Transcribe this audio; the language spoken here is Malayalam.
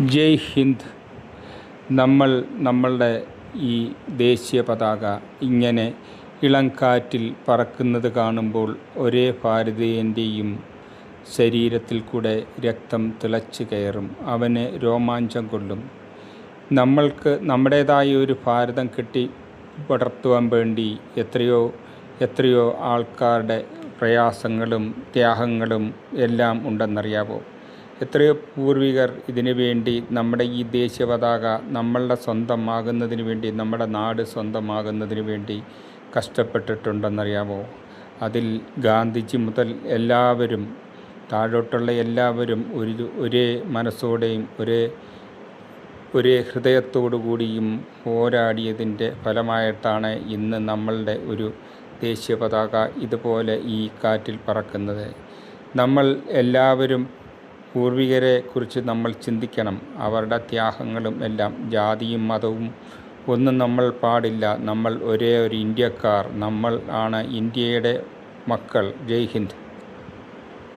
ജയ് ഹിന്ദ്. നമ്മളുടെ ഈ ദേശീയ പതാക ഇങ്ങനെ ഇളംകാറ്റിൽ പറക്കുന്നത് കാണുമ്പോൾ ഒരേ ഭാരതീയൻ്റെയും ശരീരത്തിൽ കൂടെ രക്തം തിളച്ച് കയറും, അവന് രോമാഞ്ചം കൊള്ളും. നമ്മൾക്ക് നമ്മുടേതായ ഒരു ഭാരതം പടുത്തുവാൻ വേണ്ടി എത്രയോ ആൾക്കാരുടെ പ്രയാസങ്ങളും ത്യാഗങ്ങളും എല്ലാം ഉണ്ടെന്നറിയാവോ? എത്രയോ പൂർവികർ ഇതിനു വേണ്ടി നമ്മുടെ ഈ ദേശീയ പതാക നമ്മളുടെ സ്വന്തമാകുന്നതിന് വേണ്ടി, നമ്മുടെ നാട് സ്വന്തമാകുന്നതിന് വേണ്ടി കഷ്ടപ്പെട്ടിട്ടുണ്ടെന്നറിയാമോ? അതിൽ ഗാന്ധിജി മുതൽ എല്ലാവരും, താഴോട്ടുള്ള എല്ലാവരും ഒരേ മനസ്സോടെയും ഒരേ ഹൃദയത്തോടു കൂടിയും പോരാടിയതിൻ്റെ ഫലമായിട്ടാണ് ഇന്ന് നമ്മളുടെ ഒരു ദേശീയ പതാക ഇതുപോലെ ഈ കാറ്റിൽ പറക്കുന്നത്. നമ്മൾ എല്ലാവരും പൂർവികരെ കുറിച്ച് നമ്മൾ ചിന്തിക്കണം. അവരുടെ ത്യാഗങ്ങളും എല്ലാം. ജാതിയും മതവും ഒന്നും നമ്മൾ പാടില്ല. നമ്മൾ ഒരേ ഒരു ഇന്ത്യക്കാർ. നമ്മൾ ആണ് ഇന്ത്യയുടെ മക്കൾ. ജയ് ഹിന്ദ്.